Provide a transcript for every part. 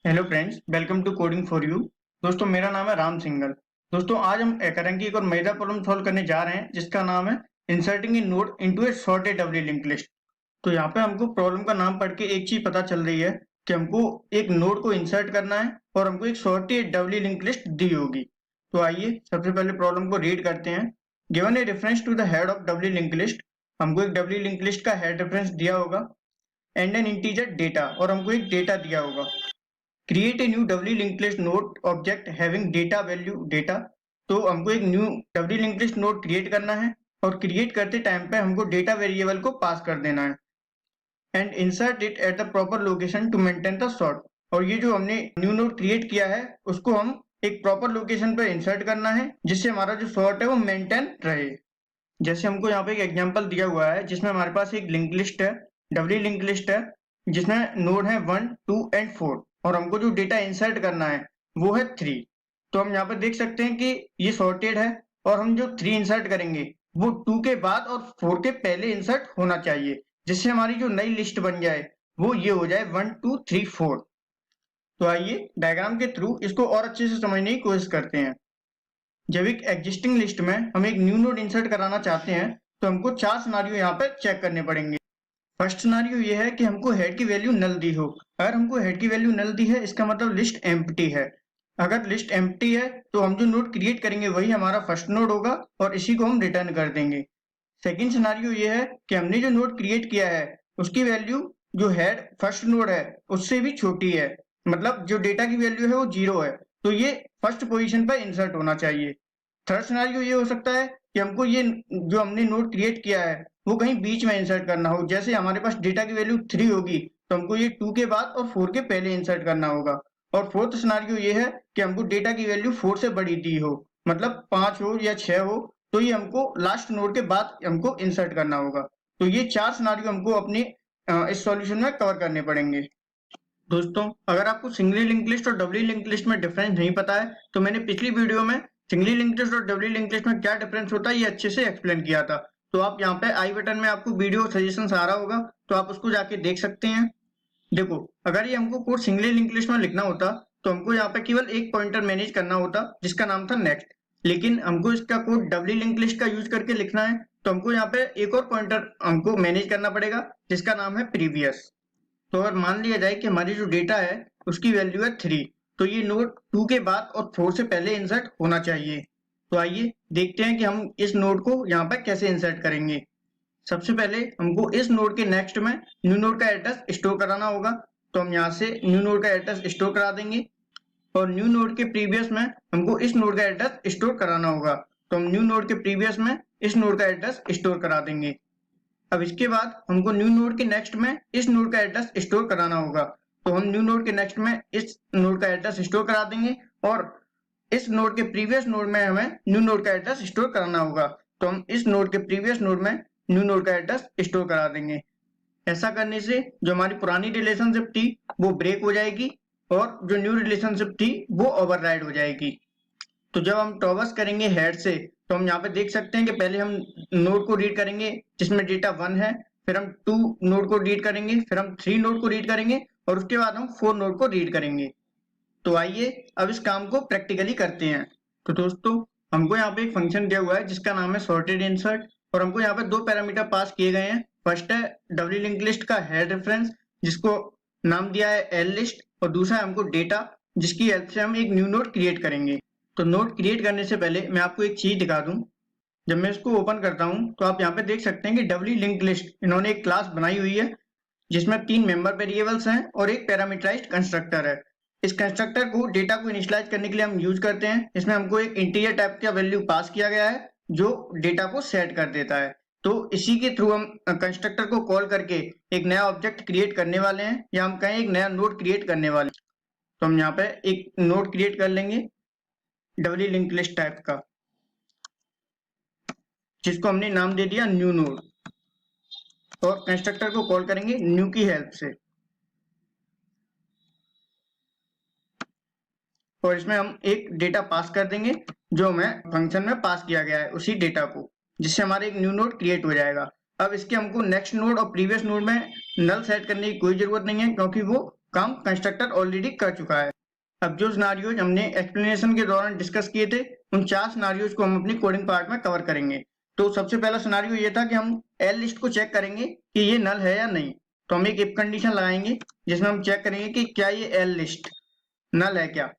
Hello friends, welcome to coding for you. दोस्तों, मेरा नाम है राम सिंगल। दोस्तों, आज हम करेंगे एक और मजेदार प्रॉब्लम सॉल्व करने जा रहे हैं जिसका नाम है इंसर्टिंग ए नोड इनटू ए सॉर्टेड डब्ल्यू लिंक लिस्ट। तो यहाँ पे हमको प्रॉब्लम का नाम पढ़ के एक चीज पता चल रही है कि हमको एक नोड को इंसर्ट करना है और हमको एक सॉर्टेड डब्ल्यू लिंक लिस्ट दी होगी। तो आइए सबसे पहले प्रॉब्लम को रीड करते हैं। Given a reference to the head of doubly link list, हमको एक डब्ल्यू लिंक लिस्ट का हेड रेफरेंस दिया होगा एंड एन इंटीजर डेटा, और हमको एक डेटा दिया होगा। Create a new W link list node object having data value data. तो हमको एक new W link list node create करना है और क्रिएट करते टाइम पे हमको डेटा वेरिएबल को पास कर देना है and insert it at the proper location to maintain the sort. और ये जो हमने न्यू नोड क्रिएट किया है उसको हम एक प्रॉपर लोकेशन पे इंसर्ट करना है जिससे हमारा जो सॉर्ट है वो मेंटेन रहे। जैसे हमको यहाँ पे एक एग्जांपल दिया हुआ है जिसमें हमारे पास एक लिंक लिस्ट है, डब्ल्यू लिंक लिस्ट है, जिसमें नोड है 1, 2 एंड 4 और हमको जो डेटा इंसर्ट करना है वो है 3। तो हम यहाँ पे देख सकते हैं कि ये सॉर्टेड है और हम जो 3 इंसर्ट करेंगे वो 2 के बाद और 4 के पहले इंसर्ट होना चाहिए, जिससे हमारी जो नई लिस्ट बन जाए वो ये हो जाए 1, 2, 3, 4। तो आइए डायग्राम के थ्रू इसको और अच्छे से समझने की कोशिश करते हैं। जब एक एग्जिस्टिंग लिस्ट में हम एक न्यू नोड इंसर्ट कराना चाहते हैं तो हमको 4 सिनेरियो यहाँ पे चेक करने पड़ेंगे। फर्स्ट सिनेरियो ये है कि हमको हेड की वैल्यू नल दी हो। अगर हमको हेड की वैल्यू नल दी है इसका मतलब लिस्ट एम्प्टी है। अगर लिस्ट एम्प्टी है तो हम जो नोड क्रिएट करेंगे वही हमारा फर्स्ट नोड होगा और इसी को हम रिटर्न कर देंगे। सेकंड सिनेरियो ये है कि हमने जो नोड क्रिएट किया है उसकी वैल्यू जो हेड फर्स्ट नोड है उससे भी छोटी है, मतलब जो डेटा की वैल्यू है वो 0 है, तो ये फर्स्ट पोजीशन पर इंसर्ट होना चाहिए। थर्ड सिनेरियो ये हो सकता है कि हमको ये जो हमने नोड क्रिएट किया है वो कहीं बीच में इंसर्ट करना हो। जैसे हमारे पास डेटा की वैल्यू 3 होगी तो हमको ये 2 के बाद और 4 के पहले इंसर्ट करना होगा। और फोर्थ सिनेरियो ये है कि हमको डेटा की वैल्यू 4 से बड़ी दी हो, मतलब 5 हो या 6 हो, तो ये हमको लास्ट नोड के बाद हमको इंसर्ट करना होगा। तो ये 4 सिनेरियो हमको अपने इस सॉल्यूशन में कवर करने पड़ेंगे। दोस्तों, अगर आपको सिंगली लिंक लिस्ट और डबली लिंक लिस्ट में डिफरेंस नहीं पता है तो मैंने पिछली वीडियो में सिंगली लिंक लिस्ट और डबली लिंक लिस्ट में क्या डिफरेंस होता है ये अच्छे से एक्सप्लेन किया था। तो आप यहाँ पे आई बटन में आपको वीडियो सजेशन आ रहा होगा तो आप उसको जाके देख सकते हैं। देखो, अगर ये हमको कोड सिंगली लिंक लिस्ट में लिखना होता तो हमको यहाँ पे केवल एक पॉइंटर मैनेज करना होता जिसका नाम था नेक्स्ट, लेकिन हमको इसका कोड डबली लिंक लिस्ट का यूज करके लिखना है तो हमको यहाँ पे एक और पॉइंटर हमको मैनेज करना पड़ेगा जिसका नाम है प्रीवियस। तो अगर मान लिया जाए कि हमारी जो डेटा है उसकी वैल्यू है 3, तो ये नोड 2 के बाद और 4 से पहले इंसर्ट होना चाहिए। तो आइए देखते हैं कि हम इस नोड को यहाँ पर कैसे इंसर्ट करेंगे। सबसे पहले हमको इस नोड के नेक्स्ट में न्यू नोड का एड्रेस स्टोर कराना होगा, तो हम यहाँ से न्यू नोड का एड्रेस स्टोर करा देंगे। और न्यू नोड के प्रीवियस में हमको इस नोड का एड्रेस स्टोर कराना होगा, तो हम न्यू नोड के प्रीवियस में इस नोड का एड्रेस स्टोर करा देंगे। अब इसके बाद हमको न्यू नोड के नेक्स्ट में इस नोड का एड्रेस स्टोर कराना होगा, तो हम न्यू नोड के नेक्स्ट में इस नोड का एड्रेस स्टोर करा देंगे। और इस नोड के प्रीवियस नोड में हमें न्यू नोड का एड्रेस स्टोर कराना होगा, तो हम इस नोड के प्रीवियस नोड में न्यू नोड का एड्रेस स्टोर करा देंगे। ऐसा करने से जो हमारी पुरानी रिलेशनशिप थी वो ब्रेक हो जाएगी और जो न्यू रिलेशनशिप थी वो ओवरराइड हो जाएगी। तो जब हम ट्रैवर्स करेंगे हेड से तो हम यहाँ पे देख सकते हैं कि पहले हम नोड को रीड करेंगे जिसमें डेटा 1 है, फिर हम 2 नोड को रीड करेंगे, फिर हम 3 नोड को रीड करेंगे और उसके बाद हम 4 नोड को रीड करेंगे। तो आइए अब इस काम को प्रैक्टिकली करते हैं। तो दोस्तों, हमको यहाँ पे एक फंक्शन दिया हुआ है जिसका नाम है सॉर्टेड इंसर्ट और हमको यहाँ पे 2 पैरामीटर पास किए गए हैं। फर्स्ट है डब्ल्यू लिंक लिस्ट का हेड रेफरेंस जिसको नाम दिया है एल लिस्ट, और दूसरा है हमको डेटा जिसकी हेल्प से हम एक न्यू नोड क्रिएट करेंगे। तो नोड क्रिएट करने से पहले मैं आपको एक चीज दिखा दूं। जब मैं इसको ओपन करता हूं तो आप यहाँ पे देख सकते हैं कि डब्ल्यू लिंक लिस्ट इन्होंने एक क्लास बनाई हुई है जिसमें 3 मेंबर वेरिएबल्स हैं और एक पैरामीटराइज्ड कंस्ट्रक्टर है। इस कंस्ट्रक्टर को डेटा को इनिशियलाइज करने के लिए हम यूज करते हैं। इसमें हमको एक इंटीजर टाइप का वैल्यू पास किया गया है जो डेटा को सेट कर देता है। तो इसी के थ्रू हम कंस्ट्रक्टर को कॉल करके एक नया ऑब्जेक्ट क्रिएट करने वाले हैं, या हम कहें एक नया नोड क्रिएट करने वाले हैं। तो हम यहाँ पे एक नोड क्रिएट कर लेंगे डब्ल्यू लिंक लिस्ट टाइप का जिसको हमने नाम दे दिया न्यू नोड, और कंस्ट्रक्टर को कॉल करेंगे न्यू की हेल्प से। और इसमें हम एक डेटा पास कर देंगे जो हमें फंक्शन में पास किया गया है उसी डेटा को, जिससे हमारे एक न्यू नोड क्रिएट हो जाएगा। अब इसके हमको नेक्स्ट नोड और प्रीवियस नोड में नल सेट करने की कोई जरूरत नहीं है क्योंकि वो काम कंस्ट्रक्टर ऑलरेडी कर चुका है। अब जो सिनारियोज हमने एक्सप्लेनेशन के दौरान डिस्कस किए थे, उन 4 सिनारियोज को हम अपनी कोडिंग पार्ट में कवर करेंगे। तो सबसे पहला सिनारियो ये था कि हम एल लिस्ट को चेक करेंगे कि ये नल है या नहीं। तो हम एक इफ कंडीशन लगाएंगे जिसमें हम चेक करेंगे कि क्या ये एल लिस्ट नल है क्या।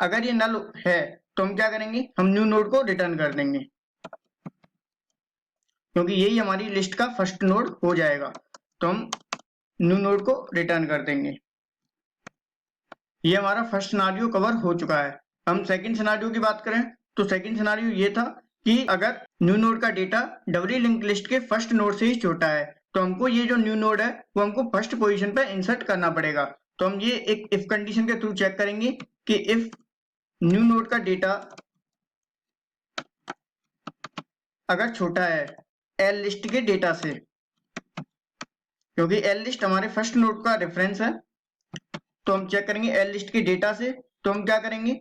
अगर ये नल है तो हम क्या करेंगे, हम न्यू नोड को रिटर्न कर देंगे, क्योंकि यही हमारी लिस्ट का फर्स्ट नोड हो जाएगा। तो हम न्यू नोड को रिटर्न कर देंगे। ये हमारा फर्स्ट सिनारियो कवर हो चुका है। हम सेकंड सिनारियो की बात करें तो सेकंड सिनारियो ये था कि अगर न्यू नोड का डेटा डबली लिंक लिस्ट के फर्स्ट नोड से ही छोटा है तो हमको ये जो न्यू नोड है वो हमको फर्स्ट पोजीशन पे इंसर्ट करना पड़ेगा। तो हम ये एक इफ कंडीशन के थ्रू चेक करेंगे कि इफ न्यू नोड का डेटा अगर छोटा है एल लिस्ट के डेटा से, क्योंकि एल लिस्ट हमारे फर्स्ट नोड का रेफरेंस है, तो हम चेक करेंगे एल लिस्ट के डेटा से। तो हम क्या करेंगे,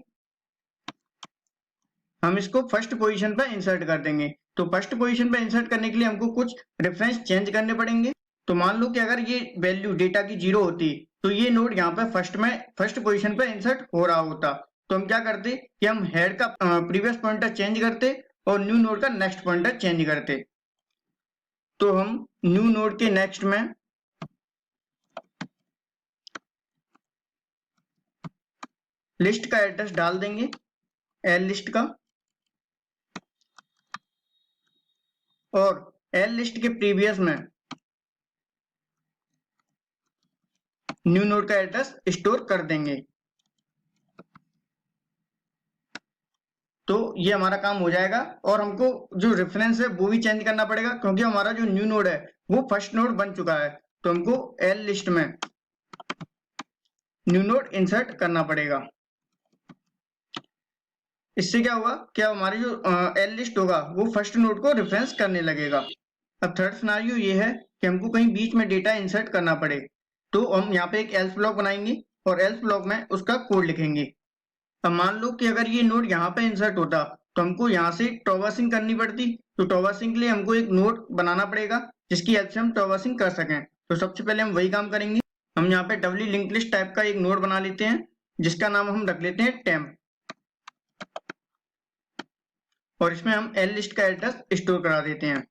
हम इसको फर्स्ट पोजीशन पे इंसर्ट कर देंगे। तो फर्स्ट पोजीशन पे इंसर्ट करने के लिए हमको कुछ रेफरेंस चेंज करने पड़ेंगे। तो मान लो कि अगर ये वैल्यू डेटा की 0 होती तो ये नोड यहाँ पे फर्स्ट पोजीशन पे इंसर्ट हो रहा होता। तो हम क्या करते कि हम हेड का प्रीवियस पॉइंटर चेंज करते और न्यू नोड का नेक्स्ट पॉइंटर चेंज करते। तो हम न्यू नोड के नेक्स्ट में लिस्ट का एड्रेस डाल देंगे, एल लिस्ट का, और एल लिस्ट के प्रीवियस में न्यू नोड का एड्रेस स्टोर कर देंगे। तो ये हमारा काम हो जाएगा। और हमको जो रेफरेंस है वो भी चेंज करना पड़ेगा, क्योंकि हमारा जो न्यू नोड है वो फर्स्ट नोड बन चुका है। तो हमको एल लिस्ट में न्यू नोड इंसर्ट करना पड़ेगा। इससे क्या होगा, क्या हमारी जो एल लिस्ट होगा वो फर्स्ट नोड को रेफरेंस करने लगेगा। अब थर्ड सिनेरियो ये है कि हमको कहीं बीच में डेटा इंसर्ट करना पड़े। तो हम यहाँ पे एक एल्स ब्लॉक बनाएंगे और एल्स ब्लॉक में उसका कोड लिखेंगे। अब मान लो कि अगर ये नोड यहाँ पे इंसर्ट होता तो हमको यहाँ से ट्रैवर्सिंग करनी पड़ती। तो ट्रैवर्सिंग के लिए हमको एक नोड बनाना पड़ेगा जिसकी हेल्प से हम ट्रैवर्सिंग कर सकें। तो सबसे पहले हम वही काम करेंगे। हम यहाँ पे डबली लिंक लिस्ट टाइप का एक नोड बना लेते हैं जिसका नाम हम रख लेते हैं टेम्प, और इसमें हम एल लिस्ट का एड्रेस स्टोर करा देते हैं।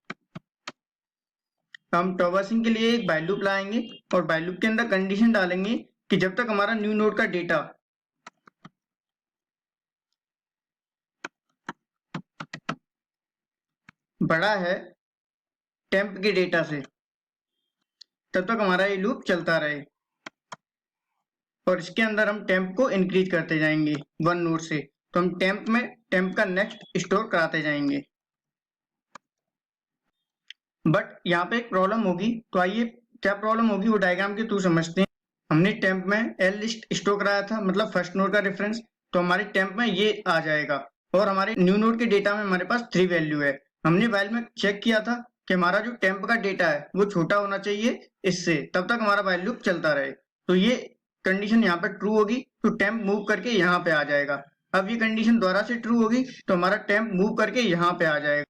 हम ट्रैवर्सिंग के लिए एक व्हाइल लूप लाएंगे और व्हाइल लूप के अंदर कंडीशन डालेंगे कि जब तक हमारा न्यू नोड का डेटा बड़ा है टेम्प के डेटा से तब तक हमारा ये लूप चलता रहे। और इसके अंदर हम टेम्प को इंक्रीज करते जाएंगे 1 नोड से। तो हम टेम्प का नेक्स्ट स्टोर कराते जाएंगे। बट यहाँ पे एक प्रॉब्लम होगी। तो आइए क्या प्रॉब्लम होगी वो डायग्राम के थ्रू समझते हैं। हमने टेम्प में एल लिस्ट स्टोर कराया था, मतलब फर्स्ट नोड का रेफरेंस। तो हमारे टेम्प में ये आ जाएगा और हमारे न्यू नोड के डेटा में हमारे पास 3 वैल्यू है। हमने व्हाइल में चेक किया था कि हमारा जो टेम्प का डेटा है वो छोटा होना चाहिए इससे, तब तक हमारा व्हाइल लूप चलता रहे। तो ये कंडीशन यहाँ पे ट्रू होगी तो टेम्प मूव करके यहाँ पे आ जाएगा। अब ये कंडीशन दोबारा से ट्रू होगी तो हमारा टेम्प मूव करके यहाँ पे आ जाएगा।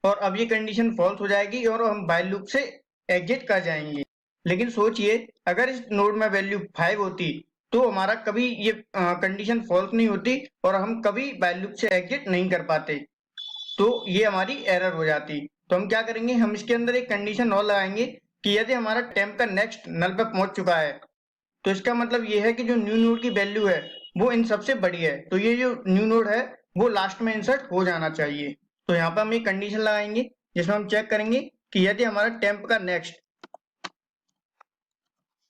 और अब ये कंडीशन फॉल्स हो जाएगी और हम व्हाइल लूप से एग्जिट कर जाएंगे। लेकिन सोचिए अगर इस नोड में वैल्यू 5 होती तो हमारा कभी ये कंडीशन फॉल्स नहीं होती और हम कभी व्हाइल लूप से एग्जिट नहीं कर पाते। तो ये हमारी एरर हो जाती। तो हम क्या करेंगे, हम इसके अंदर एक कंडीशन और लगाएंगे कि यदि हमारा टेम्प का नेक्स्ट नल पे पहुंच चुका है तो इसका मतलब ये है कि जो न्यू नोड की वैल्यू है वो इन सबसे बड़ी है। तो ये जो न्यू नोड है वो लास्ट में इंसर्ट हो जाना चाहिए। तो यहाँ पर हम एक कंडीशन लगाएंगे जिसमें हम चेक करेंगे कि यदि हमारा टेम्प का नेक्स्ट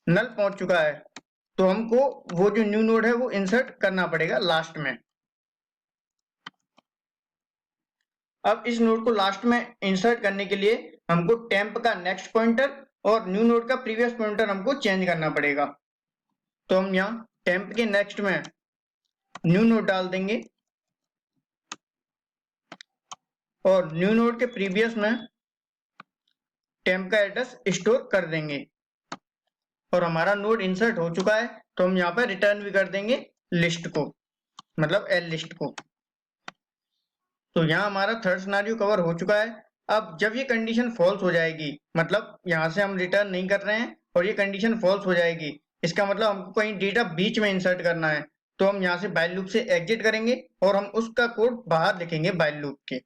नल पहुंच चुका है तो हमको वो जो न्यू नोड है वो इंसर्ट करना पड़ेगा लास्ट में। अब इस नोड को लास्ट में इंसर्ट करने के लिए हमको टेम्प का नेक्स्ट पॉइंटर और न्यू नोड का प्रीवियस पॉइंटर हमको चेंज करना पड़ेगा। तो हम यहाँ टेम्प के नेक्स्ट में न्यू नोड डाल देंगे और न्यू नोड के प्रीवियस में टेम्प का एड्रेस स्टोर कर देंगे। और हमारा नोड इंसर्ट हो चुका है तो हम यहाँ पर रिटर्न भी कर देंगे लिस्ट को, मतलब एल लिस्ट को। तो यहाँ हमारा थर्ड सिनेरियो कवर हो चुका है। अब जब ये कंडीशन फॉल्स हो जाएगी, मतलब यहाँ से हम रिटर्न नहीं कर रहे हैं और ये कंडीशन फॉल्स हो जाएगी, इसका मतलब हमको कहीं डेटा बीच में इंसर्ट करना है, तो हम यहाँ से व्हाइल लूप से एग्जिट करेंगे और हम उसका कोड बाहर लिखेंगे व्हाइल लूप के।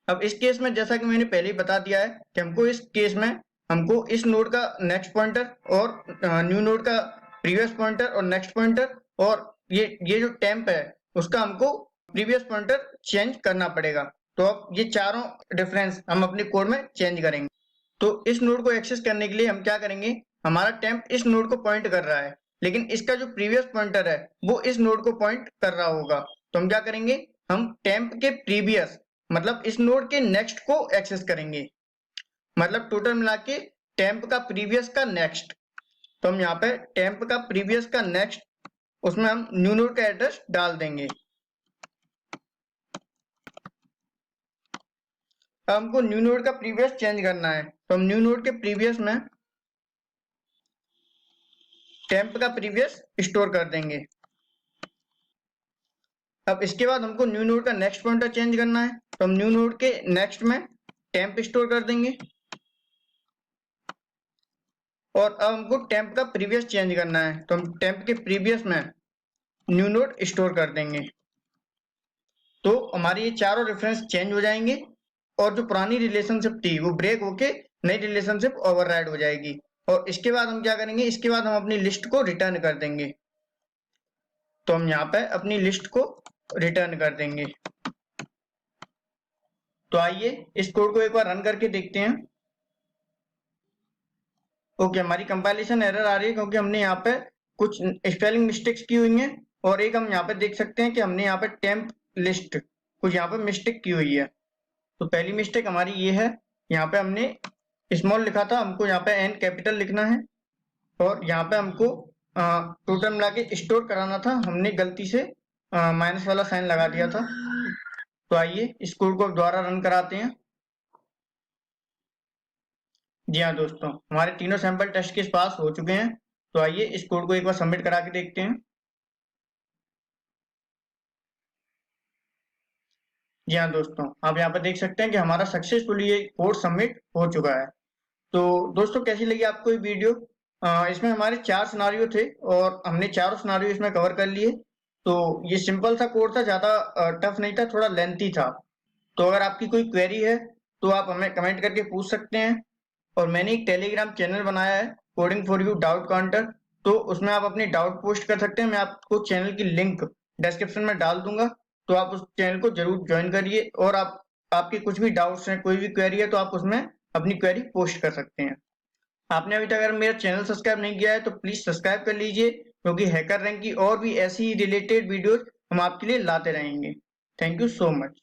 अब इस केस में जैसा कि मैंने पहले ही बता दिया है कि हमको इस केस में हमको इस नोड का नेक्स्ट पॉइंटर और न्यू नोड का प्रीवियस पॉइंटर और नेक्स्ट पॉइंटर और ये जो टेम्प है उसका हमको प्रीवियस पॉइंटर चेंज करना पड़ेगा। तो अब ये चारों डिफरेंस हम अपने कोड में चेंज करेंगे। तो इस नोड को एक्सेस करने के लिए हम क्या करेंगे, हमारा टेम्प इस नोड को पॉइंट कर रहा है, लेकिन इसका जो प्रीवियस पॉइंटर है वो इस नोड को पॉइंट कर रहा होगा। तो हम क्या करेंगे, हम टेम्प के प्रीवियस मतलब इस नोड के नेक्स्ट को एक्सेस करेंगे, मतलब टोटल मिला के टेम्प का प्रीवियस का नेक्स्ट। तो हम यहाँ पे टेम्प का प्रीवियस का नेक्स्ट, उसमें हम न्यू नोड का एड्रेस डाल देंगे। अब हमको न्यू नोड का प्रीवियस चेंज करना है, तो हम न्यू नोड के प्रीवियस में टेम्प का प्रीवियस स्टोर कर देंगे। अब इसके बाद हमको न्यू नोड का नेक्स्ट पॉइंटर चेंज करना है, तो हम न्यू नोड के नेक्स्ट में टेम्प स्टोर कर देंगे और अब हमको टेम्प का प्रीवियस चेंज करना है, तो हम टेम्प के प्रीवियस में न्यू नोड स्टोर कर देंगे। तो हमारी ये चारों रेफरेंस चेंज हो जाएंगे और जो पुरानी रिलेशनशिप थी वो ब्रेक होके नई रिलेशनशिप ओवरराइड हो जाएगी। और इसके बाद हम क्या करेंगे, इसके बाद हम अपनी लिस्ट को रिटर्न कर देंगे। तो हम यहाँ पे अपनी लिस्ट को रिटर्न कर देंगे। तो आइए इस कोड को एक बार रन करके देखते हैं। ओके, हमारी कंपाइलेशन एरर आ रही है क्योंकि हमने यहाँ पे कुछ स्पेलिंग मिस्टेक्स की हुई हैं और एक हम यहाँ पे देख सकते हैं कि हमने यहाँ पे टेम्प लिस्ट कुछ यहाँ पे मिस्टेक की हुई है। तो पहली मिस्टेक हमारी ये है, यहाँ पे हमने स्मॉल लिखा था, हमको यहाँ पे एन कैपिटल लिखना है और यहाँ पे हमको टोटल मिला के स्टोर कराना था, हमने गलती से माइनस वाला साइन लगा दिया था। तो आइए इस कोड को दोबारा रन कराते हैं। जी हाँ दोस्तों, हमारे तीनों सैंपल टेस्ट केस पास हो चुके हैं। तो आइए इस कोड को एक बार सबमिट करा के देखते हैं। जी हाँ दोस्तों, आप यहाँ पर देख सकते हैं कि हमारा सक्सेसफुली ये कोड सबमिट हो चुका है। तो दोस्तों कैसी लगी आपको ये वीडियो? इसमें हमारे 4 सिनारियो थे और हमने चारों सिनारियो इसमें कवर कर लिए। तो ये सिंपल सा कोड था, ज्यादा टफ नहीं था, थोड़ा लेंथी था। तो अगर आपकी कोई क्वेरी है तो आप हमें कमेंट करके पूछ सकते हैं। और मैंने एक टेलीग्राम चैनल बनाया है, coding for you doubt counter, तो उसमें आप अपनी डाउट पोस्ट कर सकते हैं। मैं आपको चैनल की लिंक डिस्क्रिप्शन में डाल दूंगा, तो आप उस चैनल को जरूर ज्वाइन करिए। और आपके कुछ भी डाउट्स हैं, कोई भी क्वेरी है, तो आप उसमें अपनी क्वेरी पोस्ट कर सकते हैं। आपने अभी तक अगर मेरा चैनल सब्सक्राइब नहीं किया है तो प्लीज सब्सक्राइब कर लीजिए, क्योंकि हैकर रैंक की और भी ऐसी रिलेटेड वीडियोज हम आपके लिए लाते रहेंगे। Thank you so much.